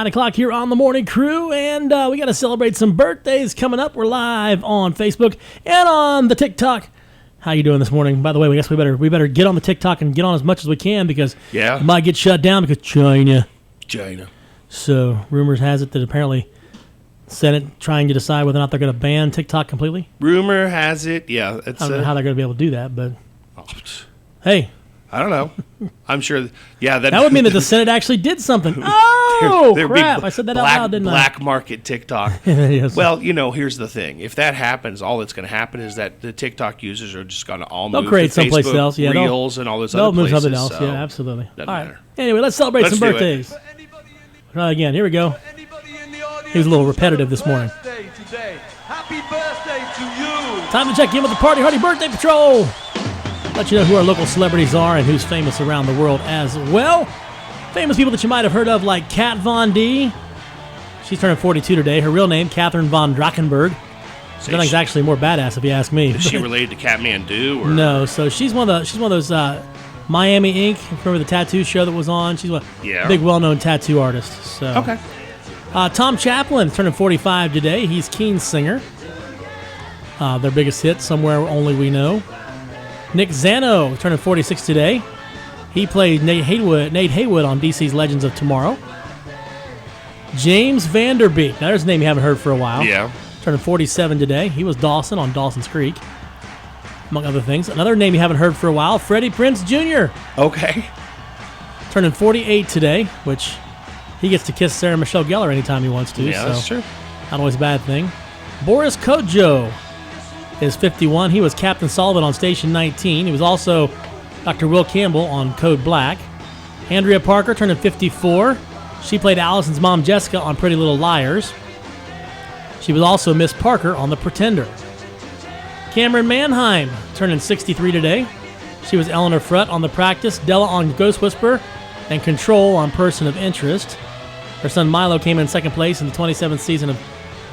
9 o'clock here on the Morning Crew, and we got to celebrate some birthdays coming up. We're live on Facebook and on the TikTok. How you doing this morning? By the way, we guess we better get on the TikTok and get on as much as we can because it might get shut down because China. So rumors has it that apparently Senate trying to decide whether or not they're going to ban TikTok completely. Rumor has it, yeah. I don't know how they're going to be able to do that, but hey. I don't know. I'm sure. Yeah, that would mean that the Senate actually did something. Oh, crap. I said that out loud, didn't I? Black market TikTok. Yes. Well, here's the thing. If that happens, all that's going to happen is that the TikTok users are just going to all they'll move create to someplace Facebook, else. Yeah, Reels, and all those they'll other move places. Something else. So yeah, absolutely. Doesn't matter. Right. Anyway, let's celebrate some birthdays. Again, here we go. He was a little repetitive this morning. Happy birthday to you. Time to check in with the Party Hardy Birthday Patrol. Let you know who our local celebrities are and who's famous around the world as well. Famous people that you might have heard of, like Kat Von D. She's turning 42 today. Her real name, Catherine Von Drachenberg. So I think actually more badass if you ask me. Is she related to Kathmandu? Or? No, so she's one of those Miami Ink. Remember the tattoo show that was on? She's a big, well-known tattoo artist. So okay. Tom Chaplin turning 45 today. He's Keen's singer. Their biggest hit, Somewhere Only We Know. Nick Zano turning 46 today. He played Nate Haywood on DC's Legends of Tomorrow. James Vanderbeek. Now, there's a name you haven't heard for a while. Yeah. Turning 47 today. He was Dawson on Dawson's Creek, among other things. Another name you haven't heard for a while, Freddie Prinze Jr. Okay. Turning 48 today, which he gets to kiss Sarah Michelle Gellar anytime he wants to. Yeah, that's true. Not always a bad thing. Boris Kodjoe is 51. He was Captain Sullivan on Station 19. He was also Dr. Will Campbell on Code Black. Andrea Parker turning 54. She played Allison's mom, Jessica, on Pretty Little Liars. She was also Miss Parker on The Pretender. Cameron Manheim turning 63 today. She was Eleanor Frutt on The Practice, Della on Ghost Whisperer, and Control on Person of Interest. Her son Milo came in second place in the 27th season of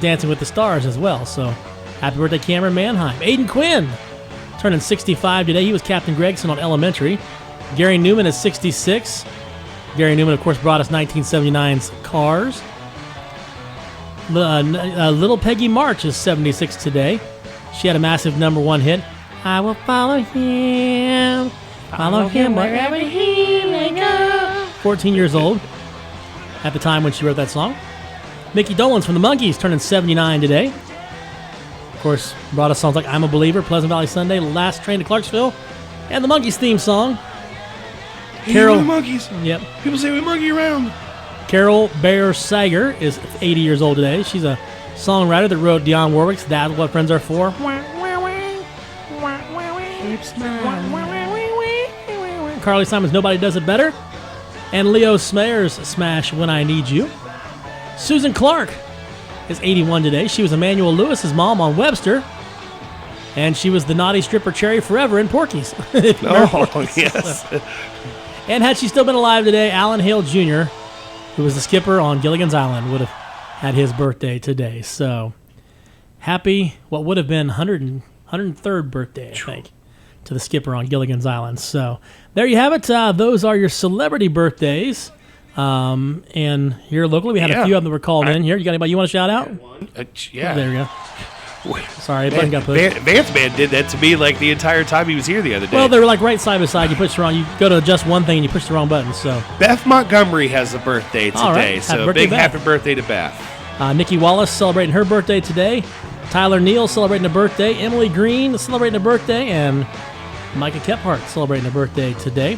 Dancing with the Stars as well, so happy birthday, Cameron Manheim. Aiden Quinn, turning 65 today. He was Captain Gregson on Elementary. Gary Newman is 66. Gary Newman, of course, brought us 1979's Cars. Little Peggy March is 76 today. She had a massive #1 hit. I will follow him wherever he may go. 14 years old at the time when she wrote that song. Mickey Dolenz from the Monkees, turning 79 today. Of course, brought us songs like I'm a Believer, Pleasant Valley Sunday, Last Train to Clarksville, and the Monkees theme song. Carol, the Monkees. Yep. People say we monkey around. Carol Bayer Sager is 80 years old today. She's a songwriter that wrote Dionne Warwick's That's What Friends Are For. Carly Simon's Nobody Does It Better. And Leo Smayer's Smash When I Need You. Susan Clark is 81 today. She was Emmanuel Lewis's mom on Webster. And she was the naughty stripper Cherry Forever in Porky's. Yes. And had she still been alive today, Alan Hale Jr., who was the skipper on Gilligan's Island, would have had his birthday today. So happy, what would have been 103rd birthday, I think, to the skipper on Gilligan's Island. So there you have it. Those are your celebrity birthdays. And here locally, we had a few of them that were called in here. You got anybody you want to shout out? Yeah. There you go. Sorry, button got pushed. Vance Man did that to me like the entire time he was here the other day. Well, they were like right side by side. You push the wrong. You go to adjust one thing and you push the wrong button. So Beth Montgomery has a birthday today. All right. So birthday, big Beth. happy birthday to Beth. Nikki Wallace celebrating her birthday today. Tyler Neal celebrating a birthday. Emily Green celebrating a birthday, and Micah Kephart celebrating a birthday today.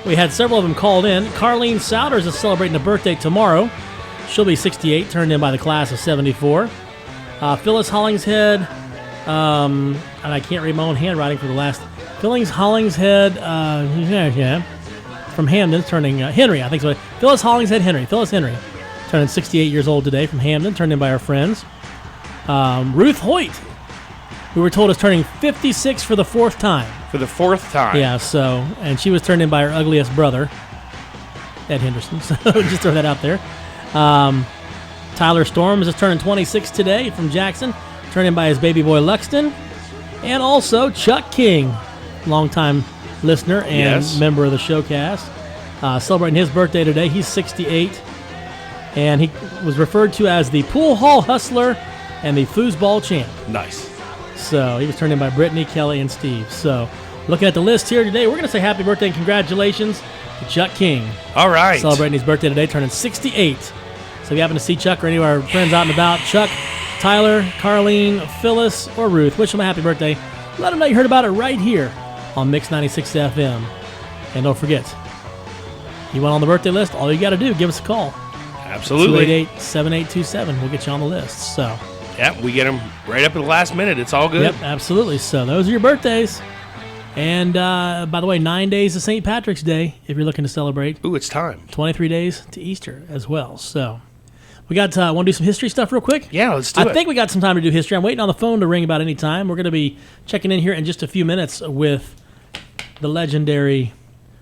We had several of them called in. Carlene Souders is celebrating a birthday tomorrow. She'll be 68, turned in by the class of 74. Phyllis Hollingshead. And I can't read my own handwriting for the last. Phyllis Hollingshead, from Hamden, turning Henry, I think so. Phyllis Hollingshead Henry, turning 68 years old today from Hamden, turned in by our friends. Ruth Hoyt, who we're told is turning 56 for the fourth time. For the fourth time. Yeah, so, and she was turned in by her ugliest brother, Ed Henderson. So just throw that out there. Tyler Storms is turning 26 today from Jackson, turned in by his baby boy Luxton. And also Chuck King, longtime listener and member of the showcast, celebrating his birthday today. He's 68. And he was referred to as the Pool Hall Hustler and the Foosball Champ. Nice. So he was turned in by Brittany, Kelly, and Steve. So looking at the list here today, we're going to say happy birthday and congratulations to Chuck King. All right. Celebrating his birthday today, turning 68. So if you happen to see Chuck or any of our friends out and about, Chuck, Tyler, Carlene, Phyllis, or Ruth, wish them a happy birthday. Let them know you heard about it right here on Mix 96 FM. And don't forget, you want on the birthday list, all you got to do, give us a call. Absolutely. 288-7827. We'll get you on the list. So, Yep, we get them right up at the last minute. It's all good. Yep, absolutely. So those are your birthdays. And by the way, 9 days to St. Patrick's Day if you're looking to celebrate. Ooh, it's time. 23 days to Easter as well. So we got want to do some history stuff real quick? Yeah, let's do it. I think we got some time to do history. I'm waiting on the phone to ring about any time. We're going to be checking in here in just a few minutes with the legendary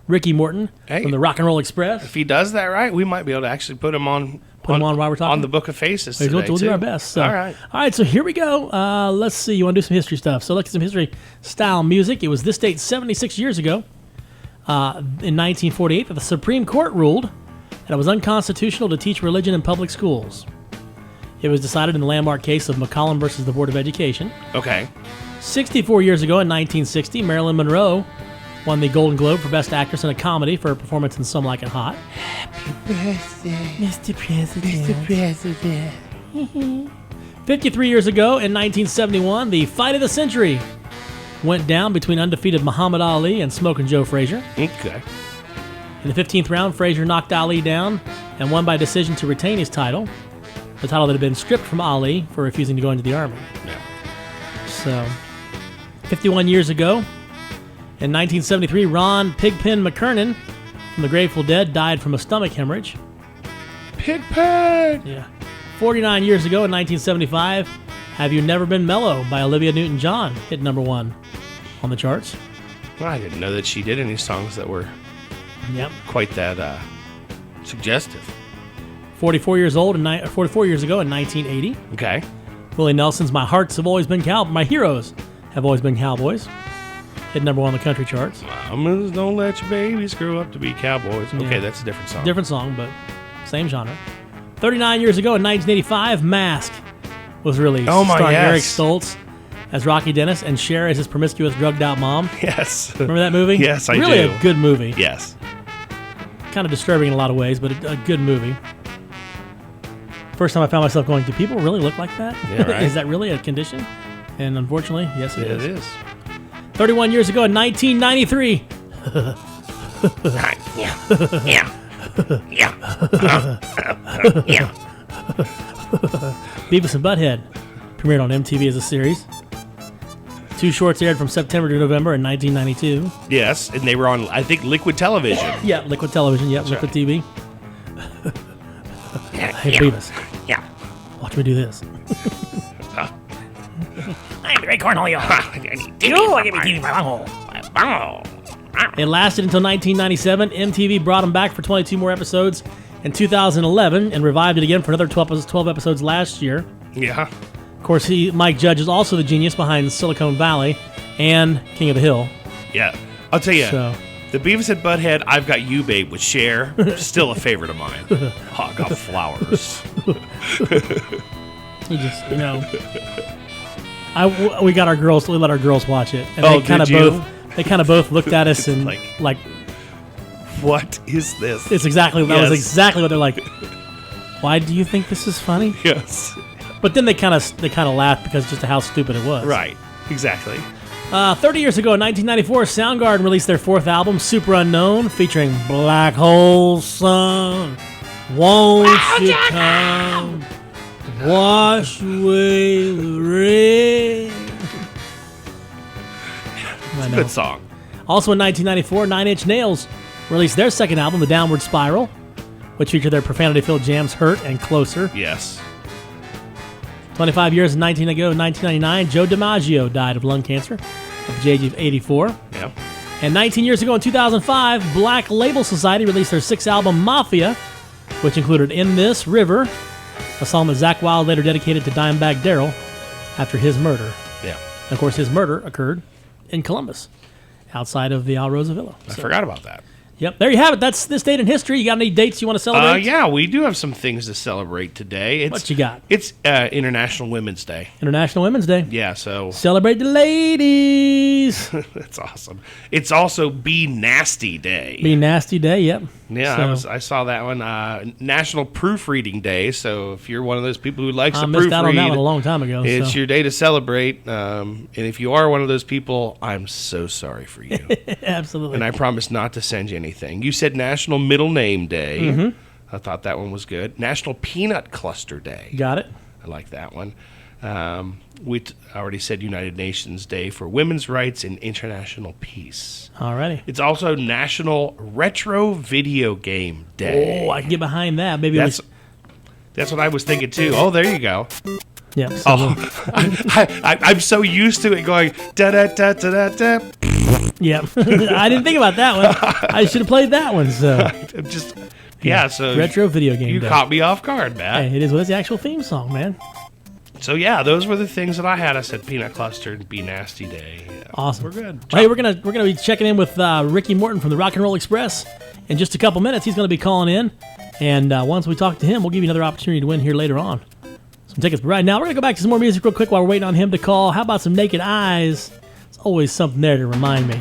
Ricky Morton from the Rock and Roll Express. If he does that right, we might be able to actually put him on while we're talking? On the Book of Faces today, We'll do our best. So. All right, so here we go. Let's see. You want to do some history stuff. So let's get some history-style music. It was this date 76 years ago, in 1948, that the Supreme Court ruled that it was unconstitutional to teach religion in public schools. It was decided in the landmark case of McCollum versus the Board of Education. Okay. 64 years ago, in 1960, Marilyn Monroe won the Golden Globe for Best Actress in a Comedy for her performance in Some Like It Hot. Happy birthday, Mr. President. Mr. President. 53 years ago, in 1971, the fight of the century went down between undefeated Muhammad Ali and Smokin' Joe Frazier. Okay. In the 15th round, Frazier knocked Ali down and won by decision to retain his title, the title that had been stripped from Ali for refusing to go into the Army. Yeah. So, 51 years ago, in 1973, Ron Pigpen McKernan from the Grateful Dead died from a stomach hemorrhage. Pigpen! Yeah. 49 years ago, in 1975, Have You Never Been Mellow by Olivia Newton-John hit number 1 on the charts. Well, I didn't know that she did any songs that were quite that suggestive. 44 years ago, in 1980. Okay. Willie Nelson's My Hearts Have Always Been Cowboys. My Heroes Have Always Been Cowboys. Hit number 1 on the country charts. Mamas, don't let your babies grow up to be cowboys. Okay, that's a different song. Different song, but same genre. 39 years ago, in 1985, Mask was released. Oh, my, starring yes. Eric Stoltz as Rocky Dennis and Cher as his promiscuous, drugged-out mom. Yes. Remember that movie? Yes, I do. Really a good movie. Yes. Kind of disturbing in a lot of ways, but a good movie. First time I found myself going, do people really look like that? Yeah, right. Is that really a condition? And unfortunately, yes, it is. It is. 31 years ago, in 1993. Beavis and Butthead premiered on MTV as a series. 2 shorts aired from September to November in 1992. Yes, and they were on, I think, Liquid Television. Yeah, Liquid Television. Yeah, Liquid TV. Hey, Beavis. Yeah. Watch me do this. I'm the Ray Cornholio. I'll give me TV bunghole. It lasted until 1997. MTV brought him back for 22 more episodes in 2011 and revived it again for another 12 episodes last year. Yeah. Of course, Mike Judge is also the genius behind Silicon Valley and King of the Hill. Yeah. I'll tell you, So, the Beavis and Butthead, I've Got You, Babe, with Cher, still a favorite of mine. Hog off flowers. you just, we got our girls. We let our girls watch it, and Oh, they kind of did you? both. They kind of both looked at us and Like- What is this? it's exactly that Yes. was exactly what they're like. Why do you think this is funny? Yes. But then they kind of laughed because just of how stupid it was. Right. Exactly. 30 years ago, in 1994, Soundgarden released their 4th album, Super Unknown, featuring Black Hole Sun. Won't you come wash away the rain? I know. Good song. Also in 1994, Nine Inch Nails released their 2nd album, The Downward Spiral, which featured their profanity-filled jams Hurt and Closer. Yes. 25 years ago, in 1999, Joe DiMaggio died of lung cancer at the age of 84. Yeah. And 19 years ago, in 2005, Black Label Society released their 6th album, Mafia, which included In This River, a song that Zakk Wylde later dedicated to Dimebag Darrell after his murder. Yeah. And of course, his murder occurred in Columbus, outside of the Alrosa Villa. I forgot about that. Yep, there you have it. That's this date in history. You got any dates you want to celebrate? Yeah, we do have some things to celebrate today. What you got? It's International Women's Day. International Women's Day. Yeah, so Celebrate the ladies. that's awesome. It's also Be Nasty Day. Be Nasty Day, yep. Yeah, So, I saw that one. National Proofreading Day. So if you're one of those people who likes I to missed out on that one a proofread, long time ago. it's so. your day to celebrate. And if you are one of those people, I'm so sorry for you. Absolutely. And I promise not to send you anything. You said National Middle Name Day. Mm-hmm. I thought that one was good. National Peanut Cluster Day. Got it. I like that one. I already said United Nations Day for Women's Rights and International Peace. Alrighty. It's also National Retro Video Game Day. Oh, I can get behind that. Maybe That's what I was thinking too. Oh, there you go. yeah. So Oh, I'm so used to it going da da da da da da. yeah. I didn't think about that one. I should have played that one. So I'm just yeah. So retro video game you day. caught me off guard, Matt. Hey, it is what is the actual theme song, man. So yeah, those were the things that I had. I said Peanut Cluster and Be Nasty Day. Yeah, Awesome. we're good. Well, hey, we're gonna be checking in with Ricky Morton from the Rock and Roll Express in just a couple minutes. He's gonna be calling in, and once we talk to him, we'll give you another opportunity to win here later on. Some tickets. But right now, we're gonna go back to some more music real quick while we're waiting on him to call. How about some Naked Eyes? There's always something there to remind me.